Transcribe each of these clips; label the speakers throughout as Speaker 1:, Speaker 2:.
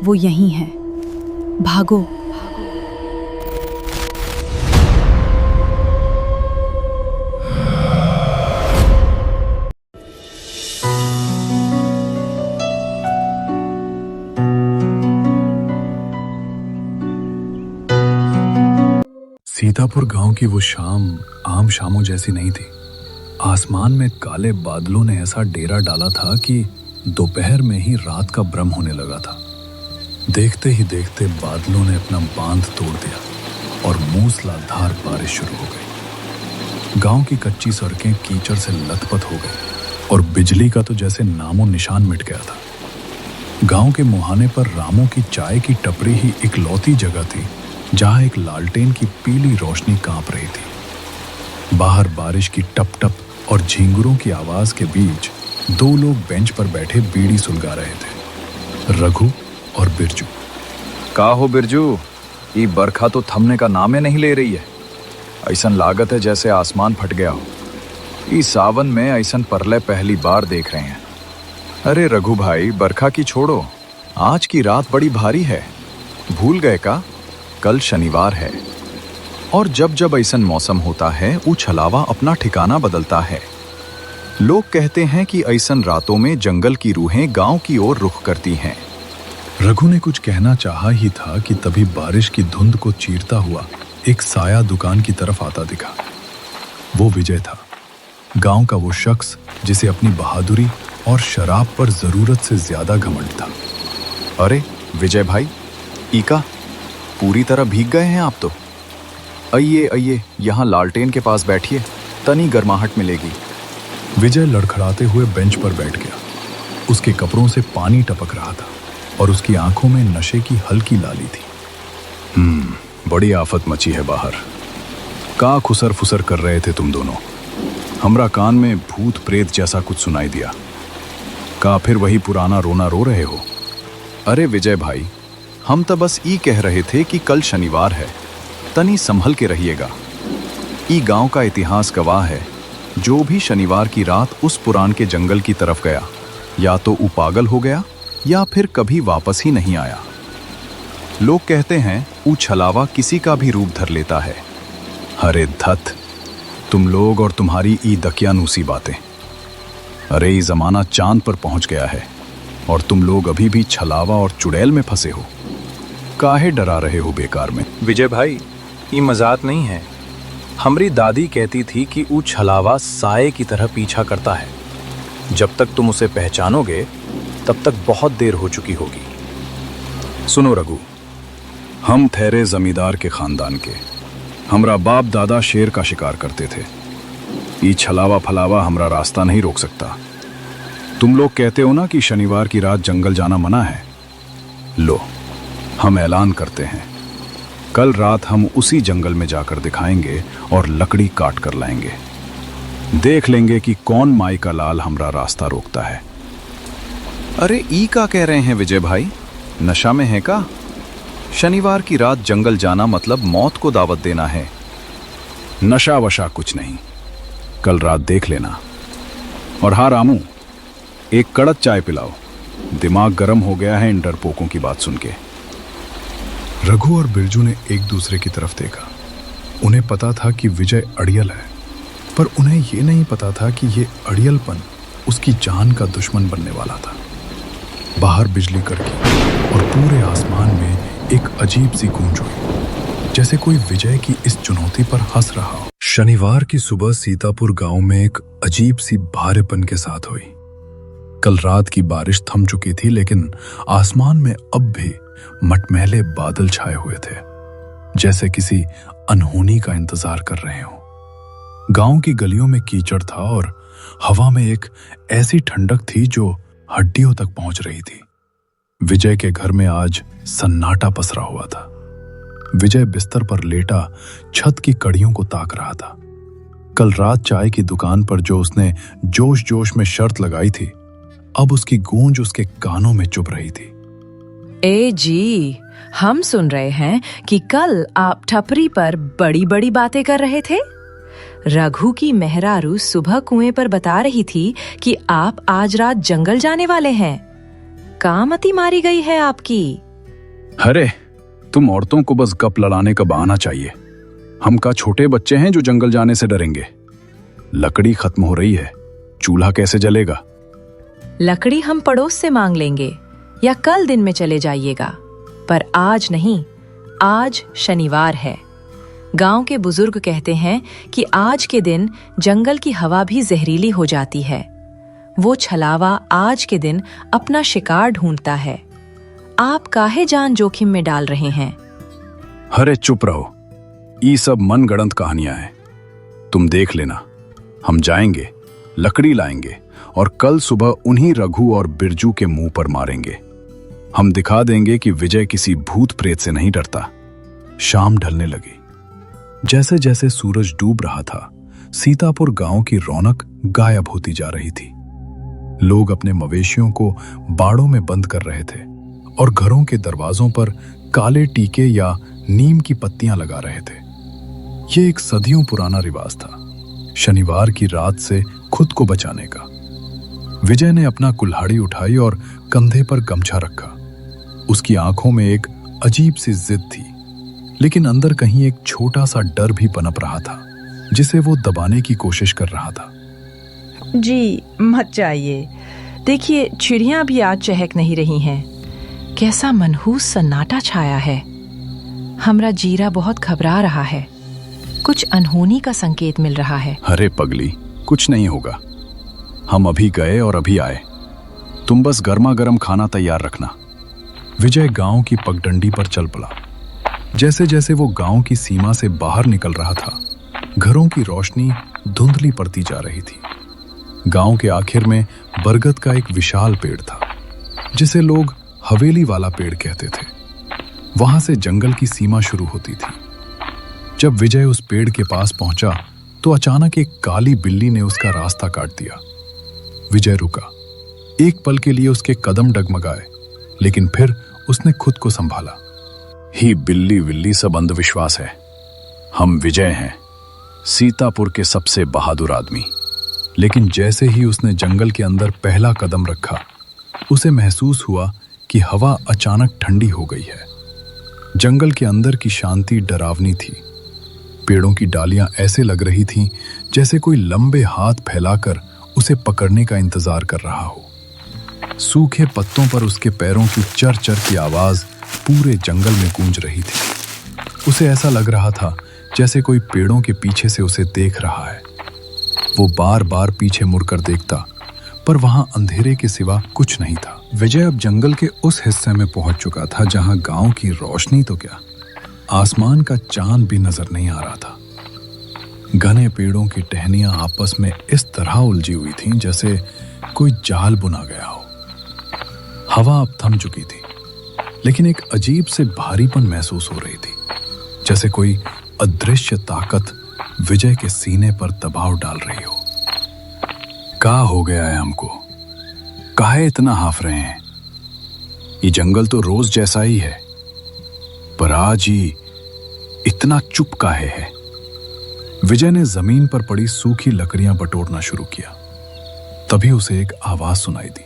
Speaker 1: वो यहीं है। भागो।
Speaker 2: सीतापुर गांव की वो शाम आम शामों जैसी नहीं थी। आसमान में काले बादलों ने ऐसा डेरा डाला था कि दोपहर में ही रात का भ्रम होने लगा था। देखते ही देखते बादलों ने अपना बांध तोड़ दिया और मूसलाधार बारिश शुरू हो गई। गांव की कच्ची सड़कें कीचड़ से लथपथ हो गई और बिजली का तो जैसे नामो निशान मिट गया था। गांव के मुहाने पर रामों की चाय की टपरी ही इकलौती जगह थी जहां एक लालटेन की पीली रोशनी कांप रही थी। बाहर बारिश की टप टप और झींगुरों की आवाज के बीच दो लोग बेंच पर बैठे बीड़ी सुलगा रहे थे, रघु और बिरजू।
Speaker 3: का हो बिरजू, ये बरखा तो थमने का नामे नहीं ले रही है। ऐसन लागत है जैसे आसमान फट गया हो। ये सावन में ऐसन परले पहली बार देख रहे हैं। अरे रघु भाई, बरखा की छोड़ो, आज की रात बड़ी भारी है। भूल गए का? कल शनिवार है और जब जब ऐसन मौसम होता है वो छलावा अपना ठिकाना बदलता है। लोग कहते हैं कि ऐसन रातों में जंगल की रूहें गांव की ओर रुख करती हैं।
Speaker 2: रघु ने कुछ कहना चाहा ही था कि तभी बारिश की धुंध को चीरता हुआ एक साया दुकान की तरफ आता दिखा। वो विजय था, गांव का वो शख्स जिसे अपनी बहादुरी और शराब पर जरूरत से ज्यादा घमंड था।
Speaker 3: अरे विजय भाई, ईका पूरी तरह भीग गए हैं आप तो। आइए आइए, यहाँ लालटेन के पास बैठिए, तनी गर्माहट मिलेगी।
Speaker 2: विजय लड़खड़ाते हुए बेंच पर बैठ गया। उसके कपड़ों से पानी टपक रहा था और उसकी आंखों में नशे की हल्की लाली थी।
Speaker 3: बड़ी आफत मची है बाहर। का खुसर फुसर कर रहे थे तुम दोनों? हमरा कान में भूत प्रेत जैसा कुछ सुनाई दिया। का फिर वही पुराना रोना रो रहे हो? अरे विजय भाई, हम तो बस ई कह रहे थे कि कल शनिवार है, तनी संभल के रहिएगा। ई गांव का इतिहास गवाह है, जो भी शनिवार की रात उस पुरान के जंगल की तरफ गया, या तो वो पागल हो गया या फिर कभी वापस ही नहीं आया। लोग कहते हैं वो छलावा किसी का भी रूप धर लेता है। अरे धत, तुम लोग और तुम्हारी ई दकियानूसी बातें। अरे ये जमाना चांद पर पहुंच गया है और तुम लोग अभी भी छलावा और चुड़ैल में फंसे हो। काहे डरा रहे हो बेकार में?
Speaker 4: विजय भाई, ये मजाक नहीं है। हमारी दादी कहती थी कि वो छलावा साए की तरह पीछा करता है। जब तक तुम उसे पहचानोगे तब तक बहुत देर हो चुकी होगी।
Speaker 3: सुनो रघु, हम ठहरे जमींदार के खानदान के। हमरा बाप दादा शेर का शिकार करते थे। ये छलावा फलावा हमरा रास्ता नहीं रोक सकता। तुम लोग कहते हो ना कि शनिवार की रात जंगल जाना मना है। लो, हम ऐलान करते हैं, कल रात हम उसी जंगल में जाकर दिखाएंगे और लकड़ी काट कर लाएंगे। देख लेंगे कि कौन माई का लाल हमरा रास्ता रोकता है। अरे ई का कह रहे हैं विजय भाई? नशा में है का? शनिवार की रात जंगल जाना मतलब मौत को दावत देना है। नशा वशा कुछ नहीं, कल रात देख लेना। और हाँ रामू, एक कड़क चाय पिलाओ, दिमाग गर्म हो गया है इन डरपोकों की बात सुन के।
Speaker 2: रघु और बिरजू ने एक दूसरे की तरफ देखा। उन्हें पता था कि विजय अड़ियल है, पर उन्हें यह नहीं पता था कि यह अड़ियलपन उसकी जान का दुश्मन बनने वाला था। बाहर बिजली कड़की और पूरे आसमान में एक अजीब सी गूंज हुई, जैसे कोई विजय की इस चुनौती पर हंस रहा हो। शनिवार की सुबह सीतापुर गांव में एक अजीब सी भारेपन के साथ हुई। कल रात की बारिश थम चुकी थी, लेकिन आसमान में अब भी मटमैले बादल छाए हुए थे, जैसे किसी अनहोनी का इंतजार कर रहे हो। गांव की गलियों में कीचड़ था और हवा में एक ऐसी ठंडक थी जो हड्डियों तक पहुंच रही थी। विजय के घर में आज सन्नाटा पसरा हुआ था। विजय बिस्तर पर लेटा छत की कड़ियों को ताक रहा था। कल रात चाय की दुकान पर जो उसने जोश जोश में शर्त लगाई थी, अब उसकी गूंज उसके कानों में चुभ रही थी।
Speaker 5: ए जी, हम सुन रहे हैं कि कल आप ठपरी पर बड़ी बड़ी बातें कर रहे थे। रघु की मेहरारू सुबह कुएं पर बता रही थी कि आप आज रात जंगल जाने वाले हैं। कामती मारी गई है आपकी।
Speaker 3: अरे तुम औरतों को बस गप लड़ाने का बहाना चाहिए। हम का छोटे बच्चे हैं जो जंगल जाने से डरेंगे। लकड़ी खत्म हो रही है, चूल्हा कैसे जलेगा?
Speaker 5: लकड़ी हम पड़ोस से मांग लेंगे या कल दिन में चले जाइएगा, पर आज नहीं। आज शनिवार है। गांव के बुजुर्ग कहते हैं कि आज के दिन जंगल की हवा भी जहरीली हो जाती है। वो छलावा आज के दिन अपना शिकार ढूंढता है। आप काहे जान जोखिम में डाल रहे हैं?
Speaker 3: अरे चुप रहो, ये सब मन गढ़ंत कहानियां हैं। तुम देख लेना, हम जाएंगे, लकड़ी लाएंगे और कल सुबह उन्हीं रघु और बिरजू के मुंह पर मारेंगे। हम दिखा देंगे कि विजय किसी भूत प्रेत से नहीं डरता। शाम ढलने लगी। जैसे जैसे सूरज डूब रहा था, सीतापुर गांव की रौनक गायब होती जा रही थी। लोग अपने मवेशियों को बाड़ों में बंद कर रहे थे और घरों के दरवाजों पर काले टीके या नीम की पत्तियां लगा रहे थे। यह एक सदियों पुराना रिवाज था, शनिवार की रात से खुद को बचाने का। विजय ने अपना कुल्हाड़ी उठाई और कंधे पर गमछा रखा। उसकी आंखों में एक अजीब सी जिद थी, लेकिन अंदर कहीं एक छोटा सा डर भी पनप रहा था, जिसे वो दबाने की कोशिश कर रहा था।
Speaker 5: जी मत जाइए, देखिए चिड़ियां भी आज चहक नहीं रही हैं। कैसा मनहूस सन्नाटा छाया है। हमरा जीरा बहुत घबरा रहा है। कुछ अनहोनी का संकेत मिल रहा है।
Speaker 3: अरे पगली, कुछ नहीं होगा। हम अभी गए और अभी आए। तुम बस गर्मा गर्म खाना तैयार रखना। विजय गांव की पगडंडी पर चल पड़ा। जैसे जैसे वो गांव की सीमा से बाहर निकल रहा था, घरों की रोशनी धुंधली पड़ती जा रही थी। गांव के आखिर में बरगद का एक विशाल पेड़ था, जिसे लोग हवेली वाला पेड़ कहते थे। वहां से जंगल की सीमा शुरू होती थी। जब विजय उस पेड़ के पास पहुंचा तो अचानक एक काली बिल्ली ने उसका रास्ता काट दिया। विजय रुका। एक पल के लिए उसके कदम डगमगाए, लेकिन फिर उसने खुद को संभाला। ही बिल्ली विल्ली सब अंधविश्वास है। हम विजय हैं, सीतापुर के सबसे बहादुर आदमी। लेकिन जैसे ही उसने जंगल के अंदर पहला कदम रखा, उसे महसूस हुआ कि हवा अचानक ठंडी हो गई है। जंगल के अंदर की शांति डरावनी थी। पेड़ों की डालियां ऐसे लग रही थीं जैसे कोई लंबे हाथ फैलाकर उसे पकड़ने का इंतजार कर रहा हो। सूखे पत्तों पर उसके पैरों की चर चर की आवाज पूरे जंगल में गूंज रही थी। उसे ऐसा लग रहा था जैसे कोई पेड़ों के पीछे से उसे देख रहा है। वो बार बार पीछे मुड़कर देखता, पर वहां अंधेरे के सिवा कुछ नहीं था। विजय अब जंगल के उस हिस्से में पहुंच चुका था जहां गांव की रोशनी तो क्या, आसमान का चांद भी नजर नहीं आ रहा था। घने पेड़ों की टहनियां आपस में इस तरह उलझी हुई थीं जैसे कोई जाल बुना गया हो। हवा अब थम चुकी थी, लेकिन एक अजीब से भारीपन महसूस हो रही थी, जैसे कोई अदृश्य ताकत विजय के सीने पर दबाव डाल रही हो। क्या हो गया है हमको? काहे इतना हाफ रहे हैं? ये जंगल तो रोज जैसा ही है, पर आज ही इतना चुप काहे है? विजय ने जमीन पर पड़ी सूखी लकड़ियां बटोरना शुरू किया। तभी उसे एक आवाज सुनाई दी,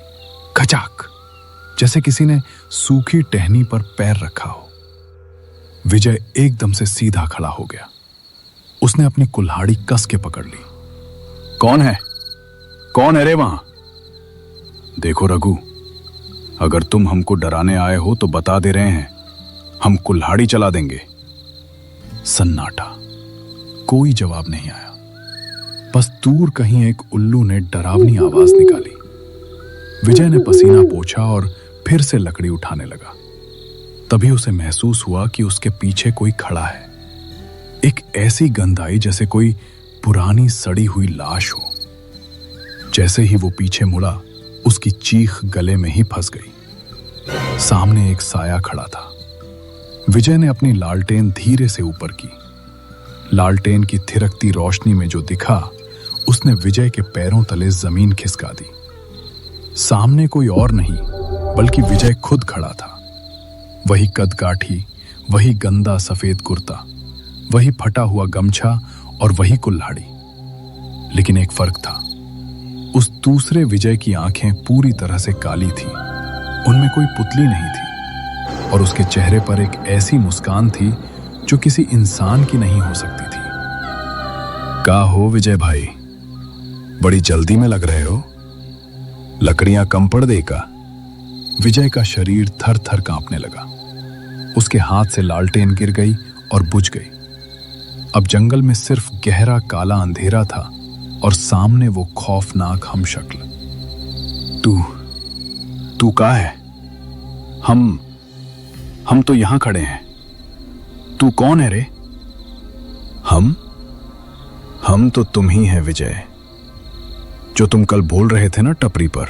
Speaker 3: खचाक, जैसे किसी ने सूखी टहनी पर पैर रखा हो। विजय एकदम से सीधा खड़ा हो गया। उसने अपनी कुल्हाड़ी कस के पकड़ ली। कौन है? कौन है रे वहां? देखो रघु, अगर तुम हमको डराने आए हो तो बता दे रहे हैं, हम कुल्हाड़ी चला देंगे। सन्नाटा, कोई जवाब नहीं आया। बस दूर कहीं एक उल्लू ने डरावनी आवाज निकाली। विजय ने पसीना पोंछा और फिर से लकड़ी उठाने लगा। तभी उसे महसूस हुआ कि उसके पीछे कोई खड़ा है। एक ऐसी गंध आई जैसे कोई पुरानी सड़ी हुई लाश हो। जैसे ही वो पीछे मुड़ा, उसकी चीख गले में ही फंस गई। सामने एक साया खड़ा था। विजय ने अपनी लालटेन धीरे से ऊपर की। लालटेन की थिरकती रोशनी में जो दिखा, उसने विजय के पैरों तले जमीन खिसका दी। सामने कोई और नहीं, बल्कि विजय खुद खड़ा था। वही कदकाठी, वही गंदा सफेद कुर्ता, वही फटा हुआ गमछा और वही कुल्हाड़ी। लेकिन एक फर्क था, उस दूसरे विजय की आंखें पूरी तरह से काली थीं। उनमें कोई पुतली नहीं थी।
Speaker 2: और उसके चेहरे पर एक ऐसी मुस्कान थी जो किसी इंसान की नहीं हो सकती थी। का हो विजय भाई, बड़ी जल्दी में लग रहे हो? लकड़ियां कम पड़ दे का? विजय का शरीर थर थर कांपने लगा। उसके हाथ से लालटेन गिर गई और बुझ गई। अब जंगल में सिर्फ गहरा काला अंधेरा था और सामने वो खौफनाक हमशक्ल।
Speaker 3: तू का है? हम तो यहां खड़े हैं। तू कौन है रे? हम तो तुम ही हैं विजय, जो तुम कल बोल रहे थे ना टपरी पर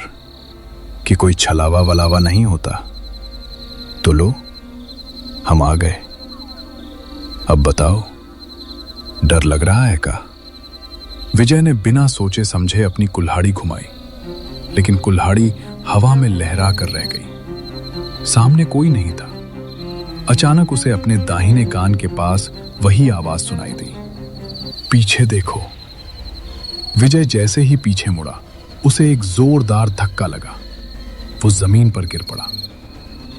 Speaker 3: कि कोई छलावा वलावा नहीं होता। तो लो, हम आ गए। अब बताओ, डर लग रहा है का?
Speaker 2: विजय ने बिना सोचे समझे अपनी कुल्हाड़ी घुमाई, लेकिन कुल्हाड़ी हवा में लहरा कर रह गई। सामने कोई नहीं था। अचानक उसे अपने दाहिने कान के पास वही आवाज सुनाई दी, पीछे देखो। विजय जैसे ही पीछे मुड़ा, उसे एक जोरदार धक्का लगा। वो जमीन पर गिर पड़ा।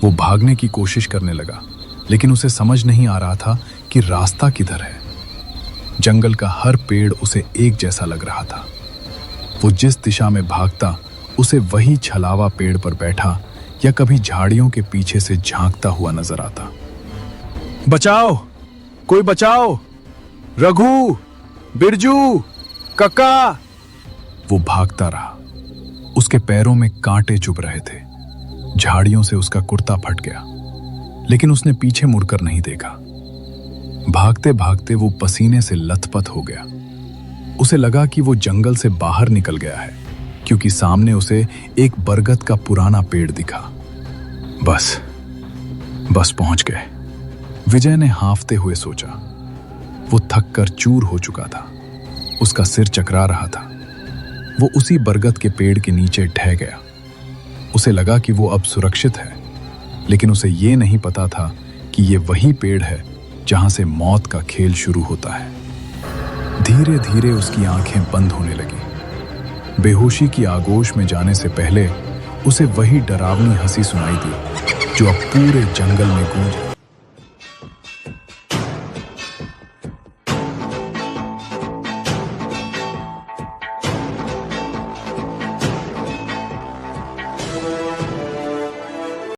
Speaker 2: वो भागने की कोशिश करने लगा, लेकिन उसे समझ नहीं आ रहा था कि रास्ता किधर है। जंगल का हर पेड़ उसे एक जैसा लग रहा था। वो जिस दिशा में भागता, उसे वही छलावा पेड़ पर बैठा या कभी झाड़ियों के पीछे से झांकता हुआ नजर आता।
Speaker 3: बचाओ, कोई बचाओ! रघु, बिरजू, कक्का!
Speaker 2: वो भागता रहा। उसके पैरों में कांटे चुभ रहे थे। झाड़ियों से उसका कुर्ता फट गया, लेकिन उसने पीछे मुड़कर नहीं देखा। भागते भागते वो पसीने से लथपथ हो गया। उसे लगा कि वो जंगल से बाहर निकल गया है, क्योंकि सामने उसे एक बरगद का पुराना पेड़ दिखा। बस पहुंच गए, विजय ने हांफते हुए सोचा। वो थक कर चूर हो चुका था। उसका सिर चकरा रहा था। वो उसी बरगद के पेड़ के नीचे ढह गया। उसे लगा कि वो अब सुरक्षित है, लेकिन उसे ये नहीं पता था कि ये वही पेड़ है जहां से मौत का खेल शुरू होता है। धीरे धीरे उसकी आंखें बंद होने लगी। बेहोशी की आगोश में जाने से पहले उसे वही डरावनी हंसी सुनाई दी जो अब पूरे जंगल में गूंज